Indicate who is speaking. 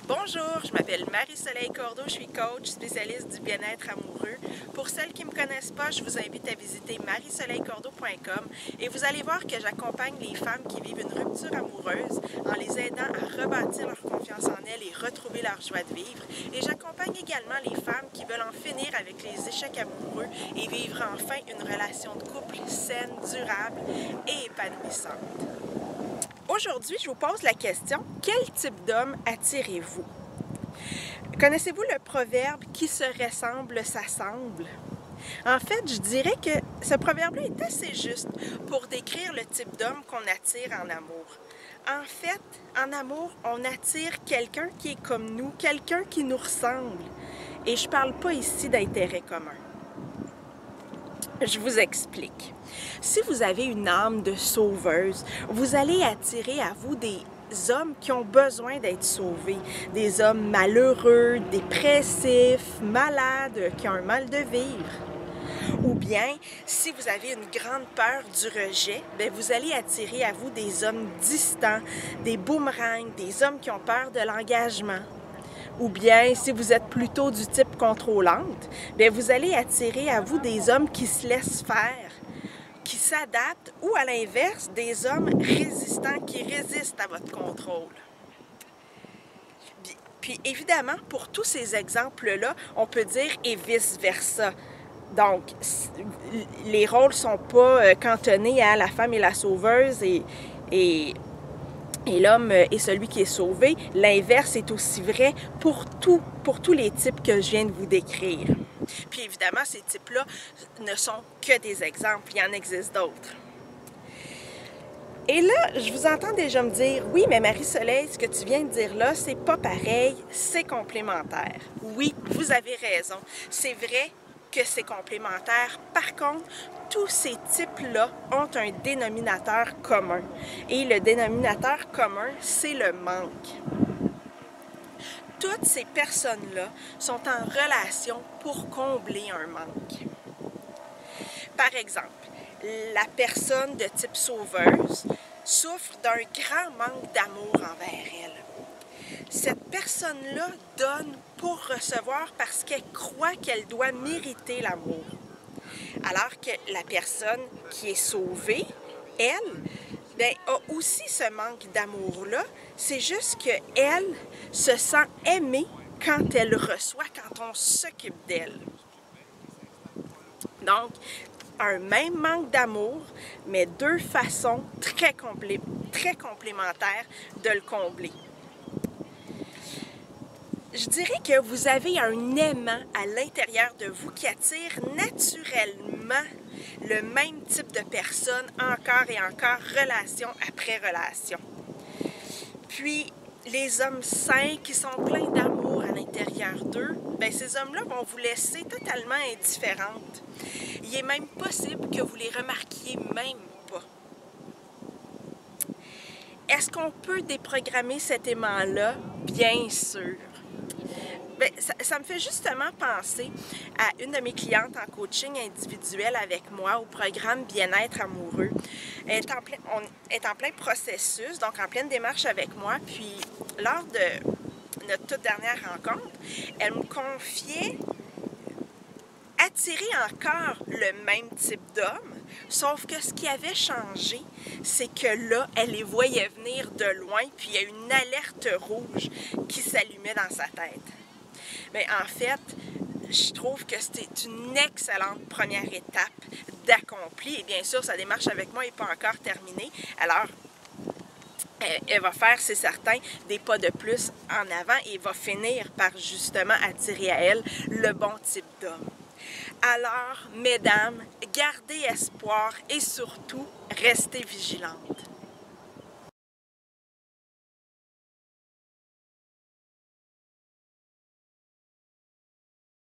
Speaker 1: Bonjour, je m'appelle Marie-Soleil Cordeau, je suis coach spécialiste du bien-être amoureux. Pour celles qui ne me connaissent pas, je vous invite à visiter mariesoleilcordeau.com et vous allez voir que j'accompagne les femmes qui vivent une rupture amoureuse en les aidant à rebâtir leur confiance en elles et retrouver leur joie de vivre. Et j'accompagne également les femmes qui veulent en finir avec les échecs amoureux et vivre enfin une relation de couple saine, durable et épanouissante. Aujourd'hui, je vous pose la question, quel type d'homme attirez-vous? Connaissez-vous le proverbe « Qui se ressemble s'assemble » ? En fait, je dirais que ce proverbe-là est assez juste pour décrire le type d'homme qu'on attire en amour. En fait, en amour, on attire quelqu'un qui est comme nous, quelqu'un qui nous ressemble. Et je ne parle pas ici d'intérêt commun. Je vous explique. Si vous avez une âme de sauveuse, vous allez attirer à vous des hommes qui ont besoin d'être sauvés, des hommes malheureux, dépressifs, malades, qui ont un mal de vivre. Ou bien, si vous avez une grande peur du rejet, vous allez attirer à vous des hommes distants, des boomerangs, des hommes qui ont peur de l'engagement. Ou bien, si vous êtes plutôt du type contrôlante, vous allez attirer à vous des hommes qui se laissent faire, qui s'adaptent, ou à l'inverse, des hommes résistants qui résistent à votre contrôle. Puis évidemment, pour tous ces exemples-là, on peut dire et vice-versa. Donc, les rôles ne sont pas cantonnés à la femme et la sauveuse et l'homme est celui qui est sauvé. L'inverse est aussi vrai pour tous les types que je viens de vous décrire. Puis évidemment, ces types-là ne sont que des exemples, il y en existe d'autres. Et là, je vous entends déjà me dire, oui, mais Marie-Soleil, ce que tu viens de dire là, c'est pas pareil, c'est complémentaire. Oui, vous avez raison, c'est vrai que c'est complémentaire. Par contre, tous ces types-là ont un dénominateur commun. Et le dénominateur commun, c'est le manque. Toutes ces personnes-là sont en relation pour combler un manque. Par exemple, la personne de type sauveuse souffre d'un grand manque d'amour envers elle. Cette personne-là donne pour recevoir parce qu'elle croit qu'elle doit mériter l'amour. Alors que la personne qui est sauvée, elle, a aussi ce manque d'amour-là. C'est juste qu'elle se sent aimée quand elle reçoit, quand on s'occupe d'elle. Donc, un même manque d'amour, mais deux façons très complémentaires de le combler. Je dirais que vous avez un aimant à l'intérieur de vous qui attire naturellement le même type de personne encore et encore, relation après relation. Puis, les hommes sains qui sont pleins d'amour à l'intérieur d'eux, ces hommes-là vont vous laisser totalement indifférentes. Il est même possible que vous les remarquiez même pas. Est-ce qu'on peut déprogrammer cet aimant-là? Bien sûr. Ça me fait justement penser à une de mes clientes en coaching individuel avec moi au programme Bien-être amoureux. Elle est en plein processus, donc en pleine démarche avec moi. Puis, lors de notre toute dernière rencontre, elle me confiait attirer encore le même type d'homme, sauf que ce qui avait changé, c'est que là, elle les voyait venir de loin, puis il y a une alerte rouge qui s'allumait dans sa tête. Mais en fait, je trouve que c'était une excellente première étape d'accompli. Et bien sûr, sa démarche avec moi n'est pas encore terminée. Alors, elle va faire, c'est certain, des pas de plus en avant et va finir par justement attirer à elle le bon type d'homme. Alors, mesdames, gardez espoir et surtout, restez vigilantes.